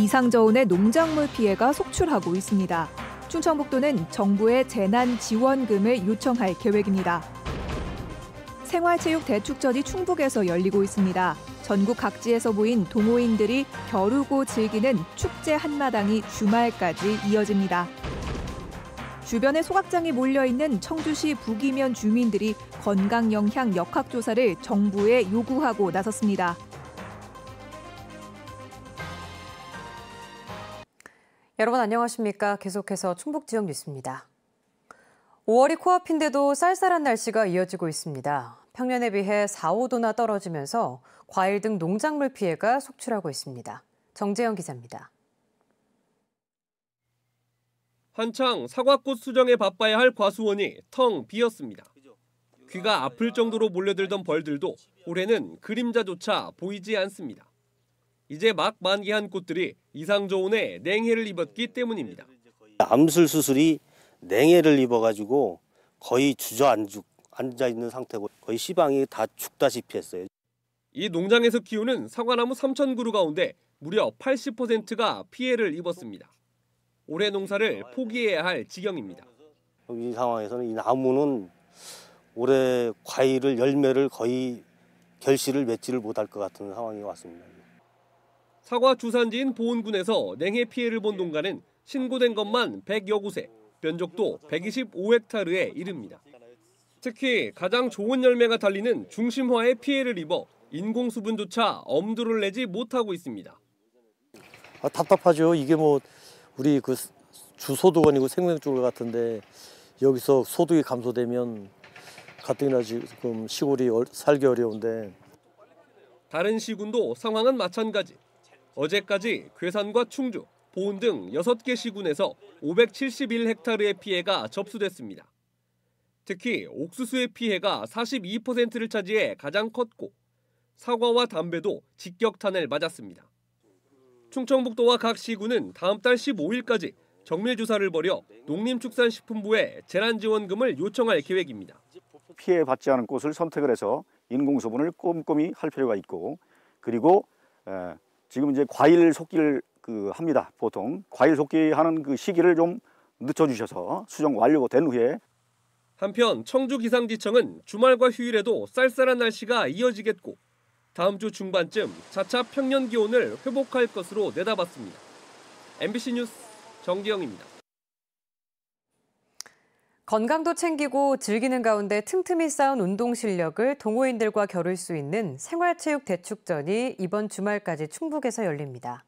이상저온의 농작물 피해가 속출하고 있습니다. 충청북도는 정부에 재난 지원금을 요청할 계획입니다. 생활체육 대축전이 충북에서 열리고 있습니다. 전국 각지에서 모인 동호인들이 겨루고 즐기는 축제 한마당이 주말까지 이어집니다. 주변에 소각장이 몰려있는 청주시 북이면 주민들이 건강 영향 역학조사를 정부에 요구하고 나섰습니다. 여러분 안녕하십니까? 계속해서 충북 지역 뉴스입니다. 5월이 코앞인데도 쌀쌀한 날씨가 이어지고 있습니다. 평년에 비해 4, 5도나 떨어지면서 과일 등 농작물 피해가 속출하고 있습니다. 정재영 기자입니다. 한창 사과꽃 수정에 바빠야 할 과수원이 텅 비었습니다. 귀가 아플 정도로 몰려들던 벌들도 올해는 그림자조차 보이지 않습니다. 이제 막 만개한 꽃들이 이상저온에 냉해를 입었기 때문입니다. 암술 수술이 냉해를 입어가지고 거의 주저앉아 있는 상태고 거의 시방이 다 죽다시피 했어요. 이 농장에서 키우는 사과나무 3,000그루 가운데 무려 80%가 피해를 입었습니다. 올해 농사를 포기해야 할 지경입니다. 이 상황에서는 이 나무는 올해 과일을 열매를 거의 결실을 맺지를 못할 것 같은 상황이 왔습니다. 사과 주산지인 보은군에서 냉해 피해를 본 농가는 신고된 것만 100여 곳에 면적도 125헥타르에 이릅니다. 특히 가장 좋은 열매가 달리는 중심화에 피해를 입어 인공수분조차 엄두를 내지 못하고 있습니다. 답답하죠. 이게 뭐 우리 그 주소득원이고 생명줄 같은데 여기서 소득이 감소되면 가뜩이나 지금 시골이 살기 어려운데. 다른 시군도 상황은 마찬가지. 어제까지 괴산과 충주, 보은 등 6개 시군에서 571헥타르의 피해가 접수됐습니다. 특히 옥수수의 피해가 42%를 차지해 가장 컸고 사과와 담배도 직격탄을 맞았습니다. 충청북도와 각 시군은 다음 달 15일까지 정밀조사를 벌여 농림축산식품부에 재난지원금을 요청할 계획입니다. 피해받지 않은 꽃을 선택을 해서 인공수분을 꼼꼼히 할 필요가 있고, 그리고 지금 이제 과일 속기를 합니다. 보통 과일 속기하는 그 시기를 좀 늦춰주셔서 수정 완료된 후에. 한편 청주기상지청은 주말과 휴일에도 쌀쌀한 날씨가 이어지겠고 다음 주 중반쯤 차차 평년 기온을 회복할 것으로 내다봤습니다. MBC 뉴스 정기영입니다. 건강도 챙기고 즐기는 가운데 틈틈이 쌓은 운동 실력을 동호인들과 겨룰 수 있는 생활체육 대축전이 이번 주말까지 충북에서 열립니다.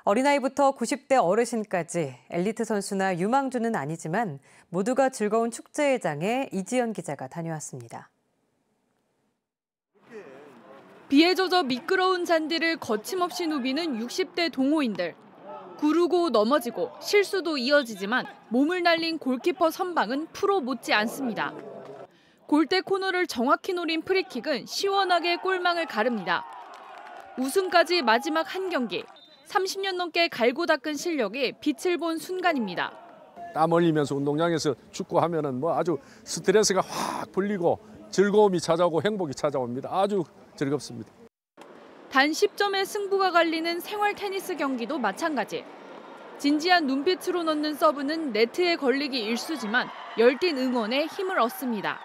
어린아이부터 90대 어르신까지 엘리트 선수나 유망주는 아니지만 모두가 즐거운 축제의 장에 이지연 기자가 다녀왔습니다. 비에 젖어 미끄러운 잔디를 거침없이 누비는 60대 동호인들. 구르고 넘어지고 실수도 이어지지만 몸을 날린 골키퍼 선방은 프로 못지 않습니다. 골대 코너를 정확히 노린 프리킥은 시원하게 골망을 가릅니다. 우승까지 마지막 한 경기, 30년 넘게 갈고 닦은 실력이 빛을 본 순간입니다. 땀 흘리면서 운동장에서 축구하면은 뭐 아주 스트레스가 확 풀리고 즐거움이 찾아오고 행복이 찾아옵니다. 아주 즐겁습니다. 단 10점의 승부가 갈리는 생활 테니스 경기도 마찬가지. 진지한 눈빛으로 넣는 서브는 네트에 걸리기 일쑤지만 열띤 응원에 힘을 얻습니다.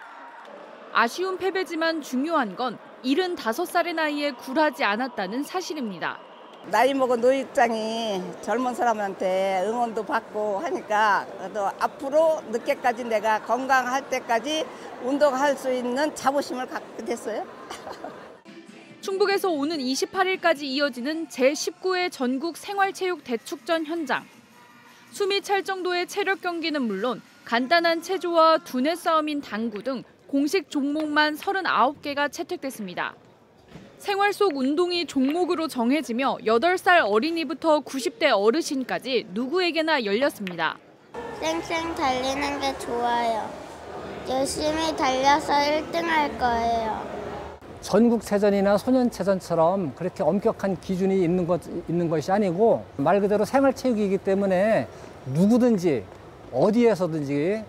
아쉬운 패배지만 중요한 건 75살의 나이에 굴하지 않았다는 사실입니다. 나이 먹은 노익장이 젊은 사람한테 응원도 받고 하니까 또 앞으로 늦게까지 내가 건강할 때까지 운동할 수 있는 자부심을 갖게 됐어요. 충북에서 오는 28일까지 이어지는 제19회 전국 생활체육 대축전 현장. 숨이 찰 정도의 체력 경기는 물론 간단한 체조와 두뇌 싸움인 당구 등 공식 종목만 39개가 채택됐습니다. 생활 속 운동이 종목으로 정해지며 8살 어린이부터 90대 어르신까지 누구에게나 열렸습니다. 쌩쌩 달리는 게 좋아요. 열심히 달려서 1등 할 거예요. 전국체전이나 소년체전처럼 그렇게 엄격한 기준이 있는 것이 아니고 말 그대로 생활체육이기 때문에 누구든지 어디에서든지.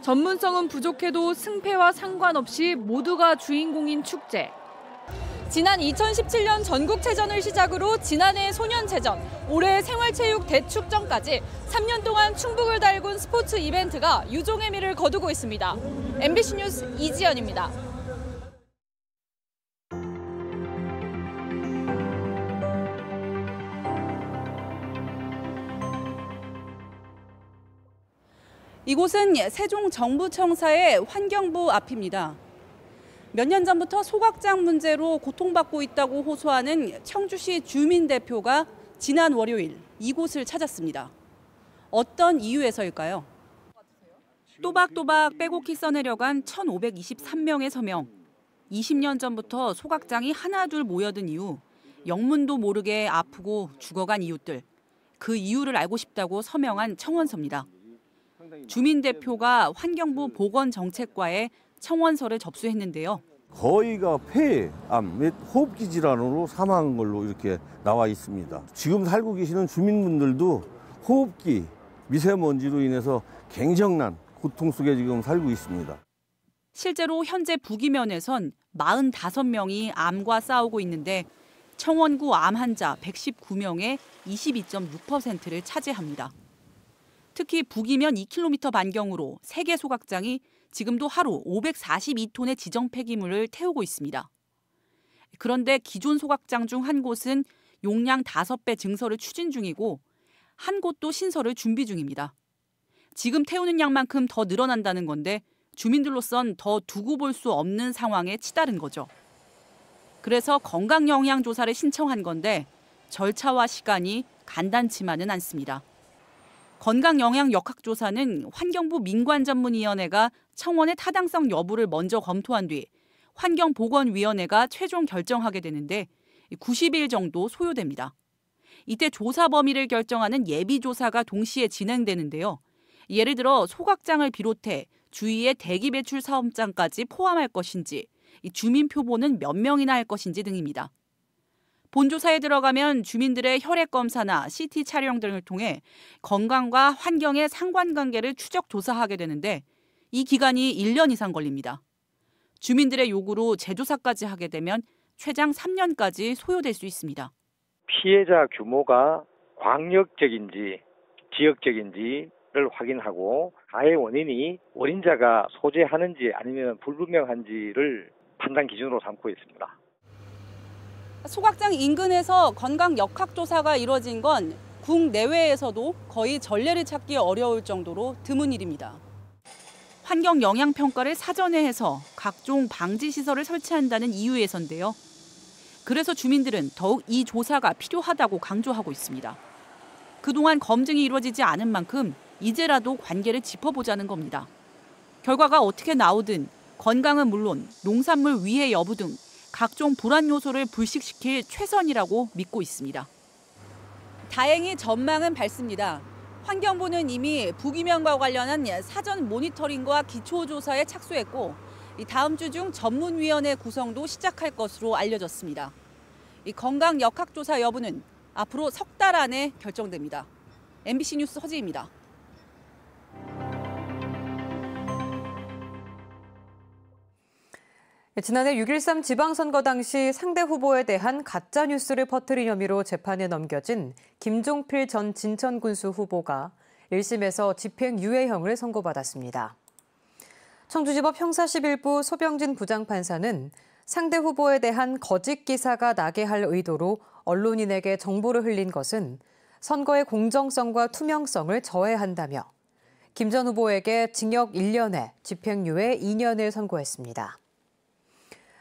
전문성은 부족해도 승패와 상관없이 모두가 주인공인 축제. 지난 2017년 전국체전을 시작으로 지난해 소년체전, 올해 생활체육 대축전까지 3년 동안 충북을 달군 스포츠 이벤트가 유종의 미를 거두고 있습니다. MBC 뉴스 이지연입니다. 이곳은 세종 정부청사의 환경부 앞입니다. 몇 년 전부터 소각장 문제로 고통받고 있다고 호소하는 청주시 주민 대표가 지난 월요일 이곳을 찾았습니다. 어떤 이유에서일까요? 또박또박 빼곡히 써내려간 1,523명의 서명. 20년 전부터 소각장이 하나둘 모여든 이유, 영문도 모르게 아프고 죽어간 이웃들. 그 이유를 알고 싶다고 서명한 청원서입니다. 주민 대표가 환경부 보건정책과에 청원서를 접수했는데요. 거의가 폐암 및 호흡기 질환으로 사망한 걸로 이렇게 나와 있습니다. 지금 살고 계시는 주민분들도 호흡기 미세먼지로 인해서 굉장한 고통 속에 지금 살고 있습니다. 실제로 현재 부기면에선 45명이 암과 싸우고 있는데 청원구 암 환자 119명의 22.6%를 차지합니다. 특히 부기면 2km 반경으로 세계 소각장이 지금도 하루 542톤의 지정 폐기물을 태우고 있습니다. 그런데 기존 소각장 중 한 곳은 용량 5배 증설을 추진 중이고 한 곳도 신설을 준비 중입니다. 지금 태우는 양만큼 더 늘어난다는 건데 주민들로선 더 두고 볼 수 없는 상황에 치달은 거죠. 그래서 건강영향조사를 신청한 건데 절차와 시간이 간단치만은 않습니다. 건강영향역학조사는 환경부 민관전문위원회가 청원의 타당성 여부를 먼저 검토한 뒤 환경보건위원회가 최종 결정하게 되는데 90일 정도 소요됩니다. 이때 조사 범위를 결정하는 예비조사가 동시에 진행되는데요. 예를 들어 소각장을 비롯해 주위의 대기 배출 사업장까지 포함할 것인지, 주민 표본은 몇 명이나 할 것인지 등입니다. 본조사에 들어가면 주민들의 혈액 검사나 CT 촬영 등을 통해 건강과 환경의 상관관계를 추적 조사하게 되는데 이 기간이 1년 이상 걸립니다. 주민들의 요구로 재조사까지 하게 되면 최장 3년까지 소요될 수 있습니다. 피해자 규모가 광역적인지 지역적인지를 확인하고 가해 원인이 원인자가 소재하는지 아니면 불분명한지를 판단 기준으로 삼고 있습니다. 소각장 인근에서 건강 역학조사가 이뤄진 건 국내외에서도 거의 전례를 찾기 어려울 정도로 드문 일입니다. 환경 영향 평가를 사전에 해서 각종 방지 시설을 설치한다는 이유에서인데요. 그래서 주민들은 더욱 이 조사가 필요하다고 강조하고 있습니다. 그동안 검증이 이루어지지 않은 만큼 이제라도 관계를 짚어보자는 겁니다. 결과가 어떻게 나오든 건강은 물론 농산물 위해 여부 등 각종 불안 요소를 불식시킬 최선이라고 믿고 있습니다. 다행히 전망은 밝습니다. 환경부는 이미 부기면과 관련한 사전 모니터링과 기초조사에 착수했고 다음 주 중 전문위원회 구성도 시작할 것으로 알려졌습니다. 이 건강 역학조사 여부는 앞으로 석 달 안에 결정됩니다. MBC 뉴스 허지입니다. 지난해 6.13 지방선거 당시 상대 후보에 대한 가짜뉴스를 퍼뜨린 혐의로 재판에 넘겨진 김종필 전 진천군수 후보가 1심에서 집행유예형을 선고받았습니다. 청주지법 형사 11부 소병진 부장판사는 상대 후보에 대한 거짓 기사가 나게 할 의도로 언론인에게 정보를 흘린 것은 선거의 공정성과 투명성을 저해한다며 김 전 후보에게 징역 1년에 집행유예 2년을 선고했습니다.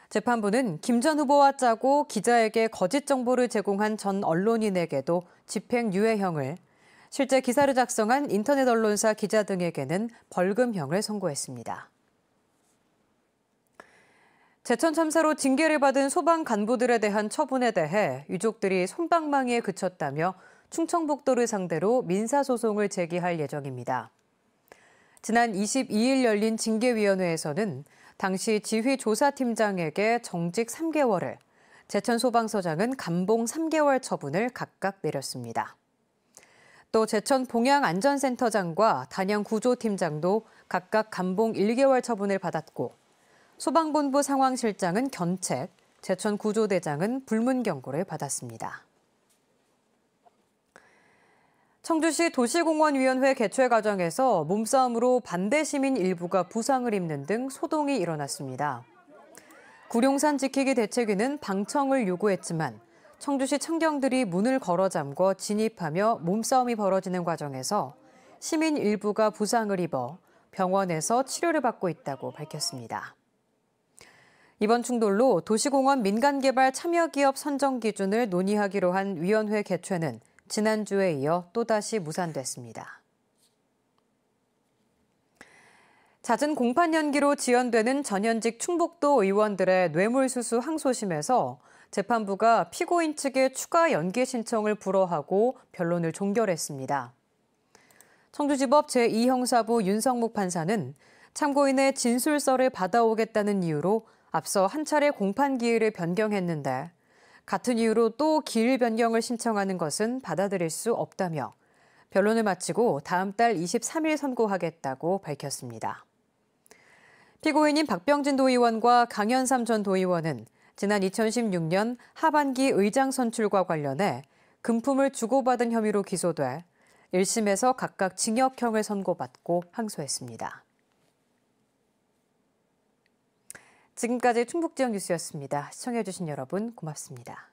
재판부는 김 전 후보와 짜고 기자에게 거짓 정보를 제공한 전 언론인에게도 집행유예형을, 실제 기사를 작성한 인터넷 언론사 기자 등에게는 벌금형을 선고했습니다. 제천 참사로 징계를 받은 소방 간부들에 대한 처분에 대해 유족들이 솜방망이에 그쳤다며 충청북도를 상대로 민사소송을 제기할 예정입니다. 지난 22일 열린 징계위원회에서는 당시 지휘조사팀장에게 정직 3개월을, 제천소방서장은 감봉 3개월 처분을 각각 내렸습니다. 또 제천 봉양안전센터장과 단양구조팀장도 각각 감봉 1개월 처분을 받았고 소방본부 상황실장은 견책, 제천 구조대장은 불문 경고를 받았습니다. 청주시 도시공원위원회 개최 과정에서 몸싸움으로 반대 시민 일부가 부상을 입는 등 소동이 일어났습니다. 구룡산 지키기 대책위는 방청을 요구했지만 청주시 청경들이 문을 걸어 잠궈 진입하며 몸싸움이 벌어지는 과정에서 시민 일부가 부상을 입어 병원에서 치료를 받고 있다고 밝혔습니다. 이번 충돌로 도시공원 민간개발 참여기업 선정 기준을 논의하기로 한 위원회 개최는 지난주에 이어 또다시 무산됐습니다. 잦은 공판 연기로 지연되는 전현직 충북도 의원들의 뇌물수수 항소심에서 재판부가 피고인 측의 추가 연기 신청을 불허하고 변론을 종결했습니다. 청주지법 제2형사부 윤성묵 판사는 참고인의 진술서를 받아오겠다는 이유로 앞서 한 차례 공판 기일을 변경했는데 같은 이유로 또 기일 변경을 신청하는 것은 받아들일 수 없다며 변론을 마치고 다음 달 23일 선고하겠다고 밝혔습니다. 피고인인 박병진 도의원과 강현삼 전 도의원은 지난 2016년 하반기 의장 선출과 관련해 금품을 주고받은 혐의로 기소돼 1심에서 각각 징역형을 선고받고 항소했습니다. 지금까지 충북지역 뉴스였습니다. 시청해주신 여러분 고맙습니다.